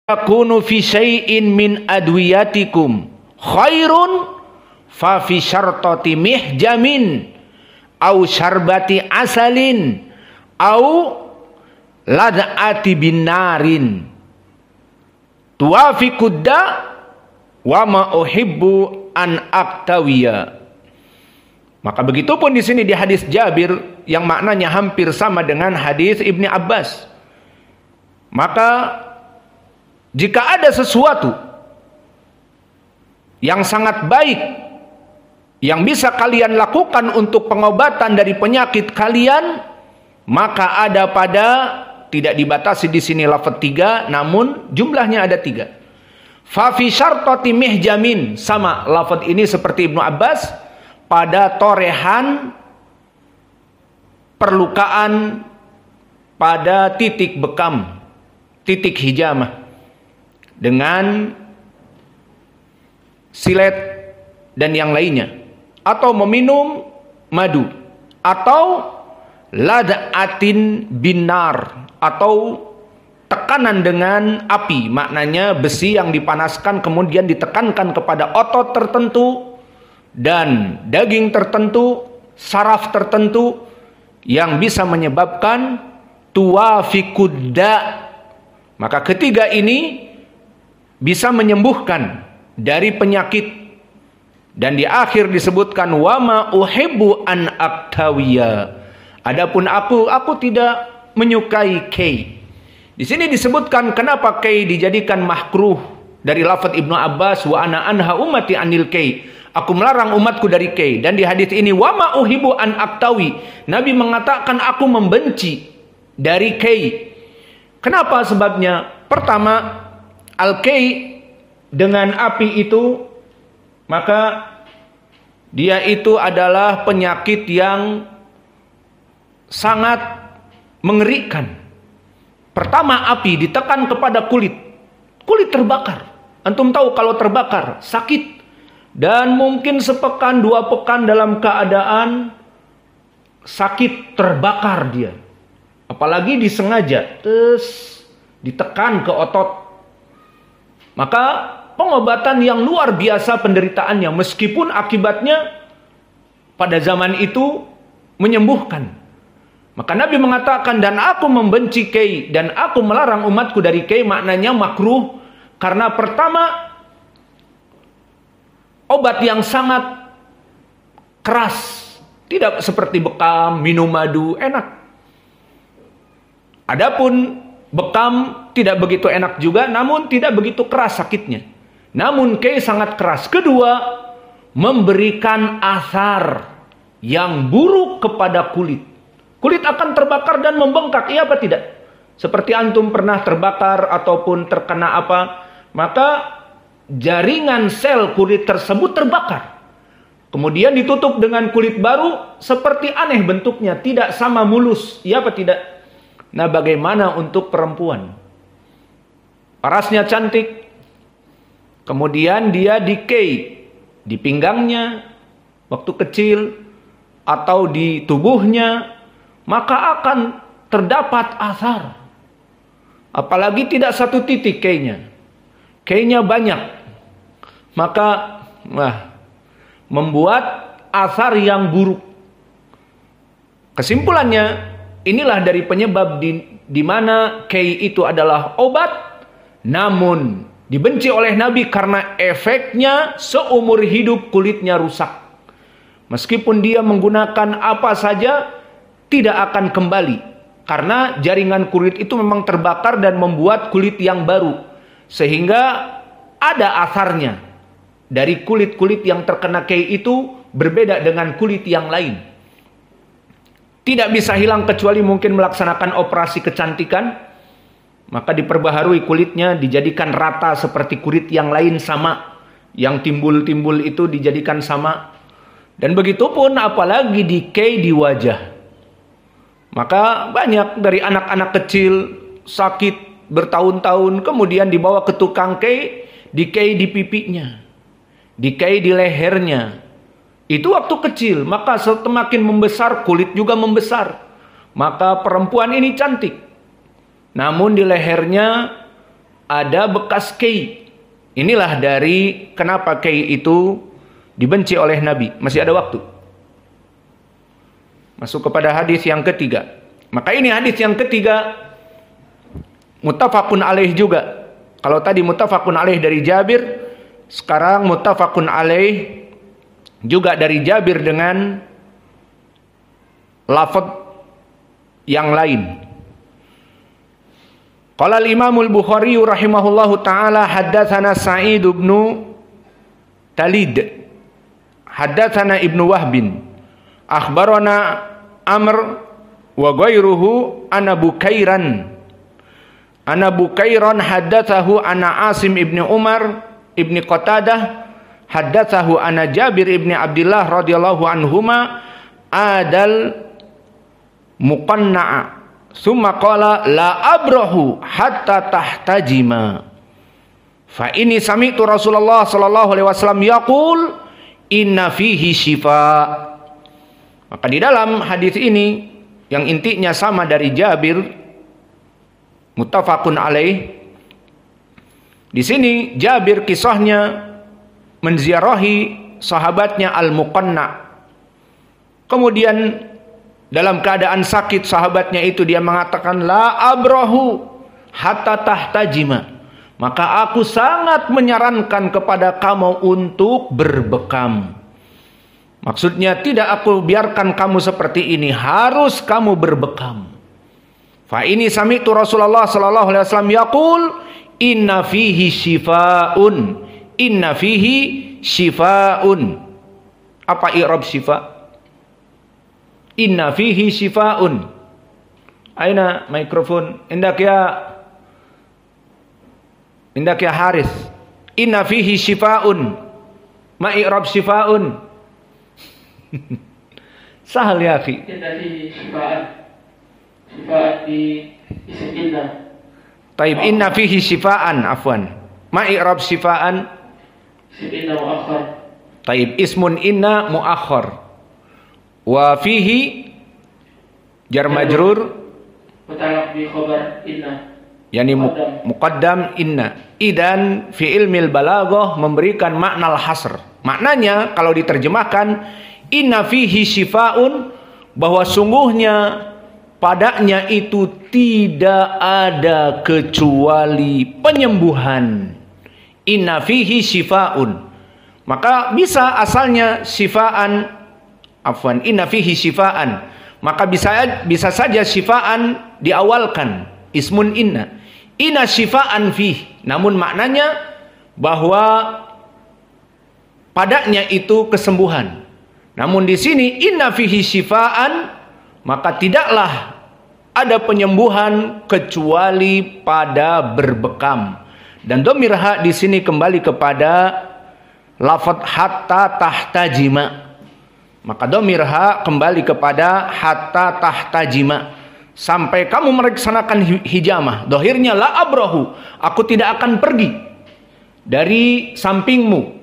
yakunu fi syai'in min adwiyatikum khairun fa fi syartati mihjamin au syarbati asalin au lad'ati binarin tuafiqudda wa ma uhibbu an aktawiya. Maka begitupun di sini di hadis Jabir yang maknanya hampir sama dengan hadis Ibni Abbas. Maka jika ada sesuatu yang sangat baik yang bisa kalian lakukan untuk pengobatan dari penyakit kalian, maka ada pada, tidak dibatasi di sini lafaz 3, namun jumlahnya ada 3. Fa fi syartati mihjamin, sama lafaz ini seperti Ibnu Abbas, pada torehan perlukaan pada titik bekam, titik hijamah, dengan silet dan yang lainnya, atau meminum madu, atau lad'atin binar, atau tekanan dengan api, maknanya besi yang dipanaskan kemudian ditekankan kepada otot tertentu dan daging tertentu, saraf tertentu, yang bisa menyebabkan tuwafiqudda. Maka ketiga ini bisa menyembuhkan dari penyakit. Dan di akhir disebutkan wama uhibbu an aktawiya. Adapun aku tidak menyukai kay. Di sini disebutkan kenapa kay dijadikan makruh dari lafaz Ibnu Abbas, wa ana anha ummati anil kay. Aku melarang umatku dari kay. Dan di hadis ini wama uhibbu an aktawi, Nabi mengatakan aku membenci dari kay. Kenapa sebabnya? Pertama, al-kay dengan api itu, maka dia itu adalah penyakit yang sangat mengerikan. Pertama, api ditekan kepada kulit. Kulit terbakar. Antum tahu kalau terbakar sakit. Dan mungkin sepekan, 2 pekan dalam keadaan sakit, terbakar dia. Apalagi disengaja, terus ditekan ke otot. Maka pengobatan yang luar biasa penderitaannya, meskipun akibatnya pada zaman itu menyembuhkan. Maka Nabi mengatakan, dan aku membenci kay, dan aku melarang umatku dari kay, maknanya makruh. Karena pertama, obat yang sangat keras, tidak seperti bekam, minum madu, enak. Adapun bekam tidak begitu enak juga, namun tidak begitu keras sakitnya. Namun kay sangat keras. Kedua, memberikan asar yang buruk kepada kulit. Kulit akan terbakar dan membengkak, iya apa tidak? Seperti antum pernah terbakar ataupun terkena apa, maka jaringan sel kulit tersebut terbakar. Kemudian ditutup dengan kulit baru, seperti aneh bentuknya, tidak sama mulus, iya apa tidak? Nah, bagaimana untuk perempuan? Parasnya cantik, kemudian dia di-kay di pinggangnya waktu kecil atau di tubuhnya, maka akan terdapat asar. Apalagi tidak satu titik kaynya. Kaynya banyak. Maka membuat asar yang buruk. Kesimpulannya, inilah dari penyebab di mana kay itu adalah obat, namun dibenci oleh Nabi karena efeknya seumur hidup kulitnya rusak. Meskipun dia menggunakan apa saja, tidak akan kembali. Karena jaringan kulit itu memang terbakar dan membuat kulit yang baru. Sehingga ada asarnya. Dari kulit-kulit yang terkena kay itu berbeda dengan kulit yang lain. Tidak bisa hilang kecuali mungkin melaksanakan operasi kecantikan. Maka diperbaharui kulitnya, dijadikan rata seperti kulit yang lain sama. Yang timbul-timbul itu dijadikan sama. Dan begitu pun apalagi di kay di wajah. Maka banyak dari anak-anak kecil sakit bertahun-tahun, kemudian dibawa ke tukang kay, di-kay di pipinya, di-kay di lehernya. Itu waktu kecil, maka semakin membesar kulit juga membesar. Maka perempuan ini cantik. Namun di lehernya ada bekas kei. Inilah dari kenapa kei itu dibenci oleh Nabi. Masih ada waktu. Masuk kepada hadis yang ketiga. Maka ini hadis yang ketiga muttafaqun alaih juga. Kalau tadi muttafaqun alaih dari Jabir, sekarang muttafaqun alaih juga dari Jabir dengan lafaz yang lain. Qala al-Imam al-Bukhari rahimahullahu taala haddatsana Sa'id bin Talid haddatsana Ibnu Wahbin akhbarana Amr wa ghairuhu ana Bukairan haddatsahu ana Asim ibni Umar ibni Qatadah haddatsahu ana Jabir ibni Abdullah radhiyallahu anhuma adal muqanna'a summa qala la abrahu hatta tahtajima fa ini sami'tu Rasulullah sallallahu alaihi wasallam yaqul inna fihi syifa. Maka di dalam hadis ini yang intinya sama dari Jabir muttafaqun alaih. Di sini Jabir kisahnya menziarahi sahabatnya Al-Muqanna. Kemudian dalam keadaan sakit sahabatnya itu dia mengatakan la abrahu hatta tahtajima. Maka aku sangat menyarankan kepada kamu untuk berbekam. Maksudnya tidak aku biarkan kamu seperti ini, harus kamu berbekam. Fa ini sami'tu Rasulullah sallallahu alaihi wasallam yaqul inna fihi shifaun. Inna fihi shifaun. Apa i'rab syifa? Inna fihi shifaun. Aina mikrofon? Indak ya Haris. Inna fihi shifaun. Ma i'rab shifaun? Sahal ya akhi. Inna fihi shifaan. Shifaan di isim inna. Taib inna fihi shifaan, afwan. Ma i'rab shifaan? Isim inna muakhar. Taib ismun inna muakhar. Wa fihi jar majrur muta'alliq bi khabar inna. Yani muqaddam inna. Idan fi ilmil balaghah memberikan makna al-hasr. Maknanya kalau diterjemahkan inna fihi shifaun, bahwa sungguhnya padanya itu tidak ada kecuali penyembuhan. Inna fihi shifaun. Maka bisa asalnya shifaan, afwan, inna fihi shifaan. Maka bisa saja shifaan diawalkan ismun inna. Inna shifaan fih. Namun maknanya bahwa padanya itu kesembuhan. Namun di sini inna fihi shifaan, maka tidaklah ada penyembuhan kecuali pada berbekam. Dan dhamir ha di sini kembali kepada lafaz hatta tahtajima. Maka dhamir ha kembali kepada hatta tahtajima, sampai kamu melaksanakan hijamah. Dohirnya la abrahu, aku tidak akan pergi dari sampingmu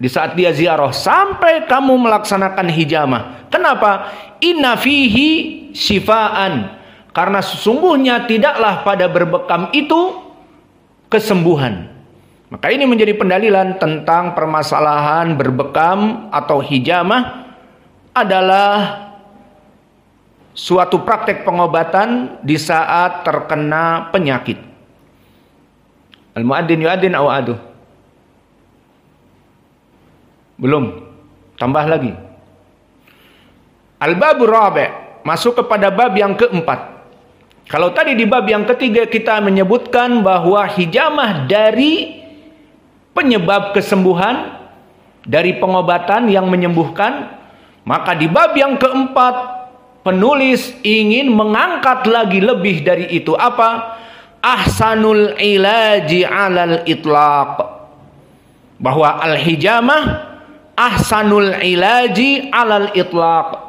di saat dia ziarah sampai kamu melaksanakan hijamah. Kenapa? Inna fihi shifaan, karena sesungguhnya tidaklah pada berbekam itu kesembuhan. Maka ini menjadi pendalilan tentang permasalahan berbekam atau hijamah adalah suatu praktek pengobatan di saat terkena penyakit. Al-muadzin yuadzin aw adu? Belum. Tambah lagi. Al-babur rabi', masuk kepada bab yang keempat. Kalau tadi di bab yang ketiga kita menyebutkan bahwa hijamah dari penyebab kesembuhan, dari pengobatan yang menyembuhkan, maka di bab yang keempat penulis ingin mengangkat lagi lebih dari itu. Apa? Ahsanul ilaji alal itlaq. Bahwa al-hijamah ahsanul ilaji alal itlaq.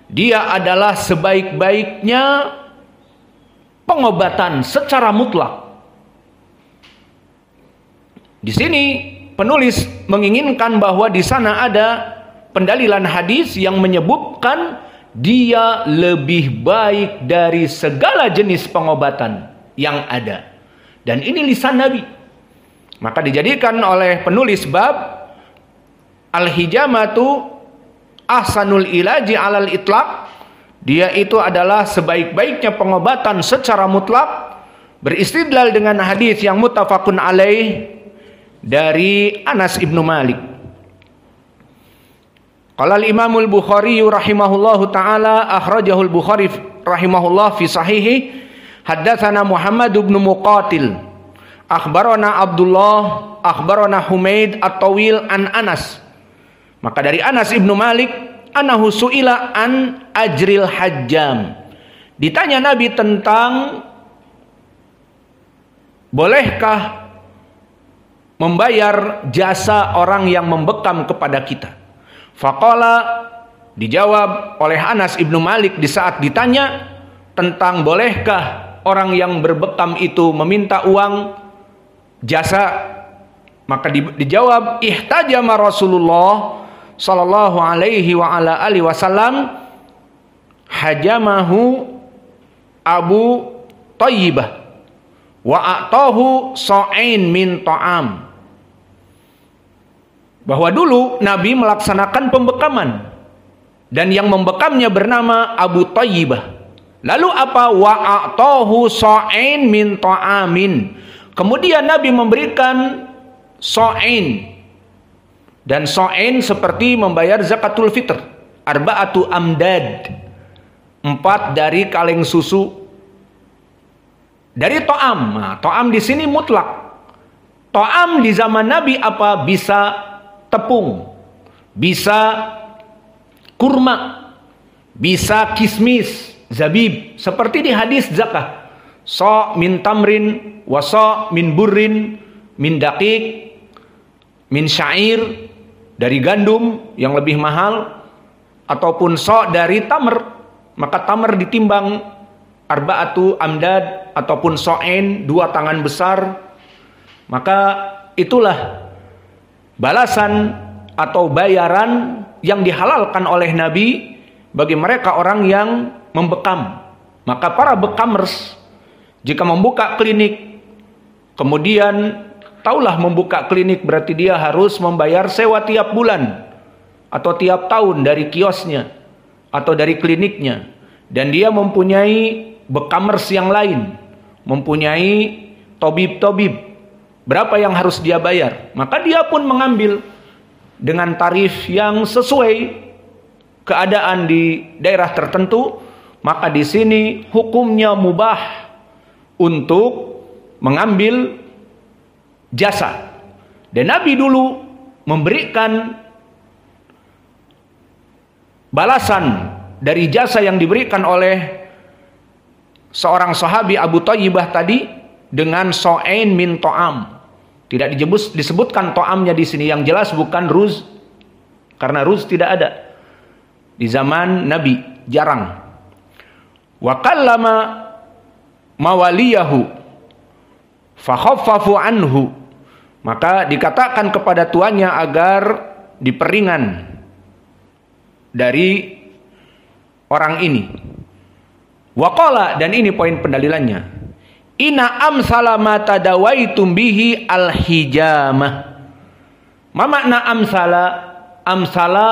Dia adalah sebaik-baiknya pengobatan secara mutlak. Di sini penulis menginginkan bahwa di sana ada pendalilan hadis yang menyebutkan dia lebih baik dari segala jenis pengobatan yang ada. Dan ini lisan Nabi. Maka dijadikan oleh penulis bab al-hijamatu ahsanul ilaji alal itlaq. Dia itu adalah sebaik-baiknya pengobatan secara mutlak, beristidlal dengan hadis yang muttafaqun alaih dari Anas ibnu Malik. Qala al-Imam al-Bukhari rahimahullahu taala, akhrajahu al-Bukhari rahimahullah fi sahihi, haddatsana Muhammad ibn Muqatil, akhbarana Abdullah, akhbarana Humaid at-Tawil an Anas. Maka dari Anas ibnu Malik, anahu su'ila an ajril hajjam. Ditanya Nabi tentang bolehkah membayar jasa orang yang membekam kepada kita. Faqala, dijawab oleh Anas ibnu Malik di saat ditanya tentang bolehkah orang yang berbekam itu meminta uang jasa, maka dijawab, ihtajama Rasulullah sallallahu alaihi wa ala alihi wasallam hajamahu Abu Thayyibah wa a'tahu sa'in min ta'am. Bahwa dulu Nabi melaksanakan pembekaman dan yang membekamnya bernama Abu Thayyibah. Lalu apa? Wa a'tahu sa'in min ta'amin. Kemudian Nabi memberikan sa'in. Dan sa'in seperti membayar zakatul fitr, arba'atu amdad, 4 dari kaleng susu dari to'am. Nah, to'am di sini mutlak. To'am di zaman Nabi apa? Bisa tepung, bisa kurma, bisa kismis, zabib, seperti di hadis zakah. So min tamrin, wa so min burrin, min daqiq, min syair, dari gandum yang lebih mahal, ataupun so dari tamr, maka tamr ditimbang arba'atu amdad, ataupun so'en, 2 tangan besar. Maka itulah balasan atau bayaran yang dihalalkan oleh Nabi bagi mereka orang yang membekam. Maka para bekamers jika membuka klinik, kemudian taulah membuka klinik berarti dia harus membayar sewa tiap bulan atau tiap tahun dari kiosnya atau dari kliniknya, dan dia mempunyai bekamers yang lain, mempunyai tobib-tobib, berapa yang harus dia bayar, maka dia pun mengambil dengan tarif yang sesuai keadaan di daerah tertentu. Maka di sini hukumnya mubah untuk mengambil jasa. Dan Nabi dulu memberikan balasan dari jasa yang diberikan oleh seorang sahabi Abu Thayyibah tadi dengan so'ain min to'am. Tidak disebutkan to'amnya di sini, yang jelas bukan ruz, karena ruz tidak ada di zaman Nabi, jarang. Wa kallama mawaliyahu fakhaffafu anhu, maka dikatakan kepada tuannya agar diperingan dari orang ini. Waqala, dan ini poin pendalilannya, inna amsala ma tadawaitum bihi al-hijamah. Ma makna amsala? Amsala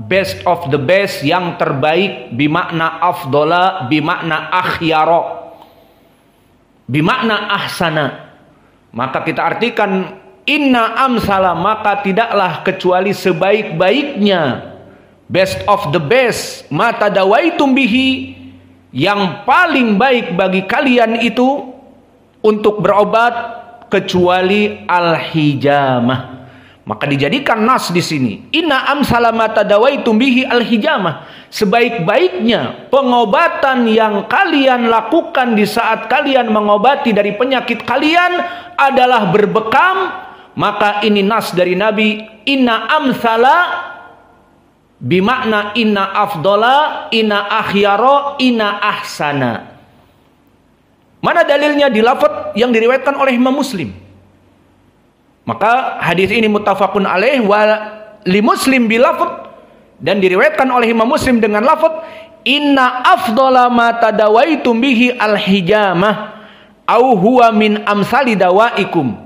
best of the best, yang terbaik, bimakna afdola, bimakna akhyara, bimakna ahsana. Maka kita artikan inna amsala, maka tidaklah kecuali sebaik-baiknya, best of the best, ma tadawaitum bihi, yang paling baik bagi kalian itu untuk berobat, kecuali al-hijamah. Maka dijadikan nas di sini, inna amsala ma tadawaitum bihi al-hijamah, sebaik-baiknya pengobatan yang kalian lakukan di saat kalian mengobati dari penyakit kalian adalah berbekam. Maka ini nas dari Nabi, inna amsala bimakna inna afdola, inna akhyara, inna ahsana. Mana dalilnya? Di lafaz yang diriwayatkan oleh Imam Muslim. Maka hadis ini muttafaqun alaih wa li Muslim bi lafaz, dan diriwayatkan oleh Imam Muslim dengan lafaz inna afdhala ma tadawaitum bihi al-hijamah au huwa min amsali dawaikum.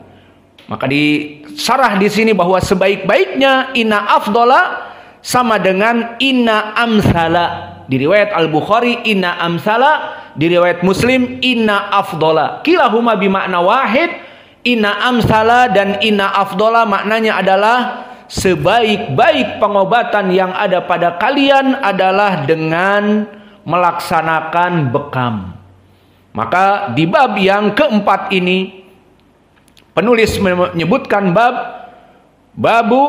Maka disarah di sini bahwa sebaik-baiknya inna afdola sama dengan inna amsala. Di riwayat Al-Bukhari inna amsala, di riwayat Muslim inna afdola. Kilahuma bimakna wahid. Inna amsala dan inna afdola maknanya adalah sebaik-baik pengobatan yang ada pada kalian adalah dengan melaksanakan bekam. Maka di bab yang keempat ini penulis menyebutkan babu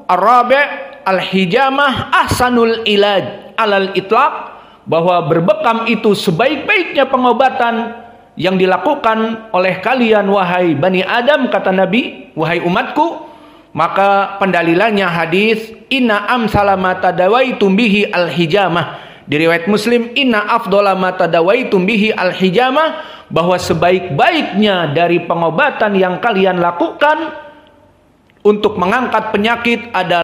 ar-rabi' al-hijamah ahsanul ilaj alal itlaq, bahwa berbekam itu sebaik-baiknya pengobatan yang dilakukan oleh kalian wahai Bani Adam, kata Nabi, wahai umatku. Maka pendalilannya hadis inna amsala ma tadawaitum bihi al-hijamah. Di riwayat Muslim inna afdhala ma tadawaitum bihi al-hijamah, bahwa sebaik-baiknya dari pengobatan yang kalian lakukan untuk mengangkat penyakit adalah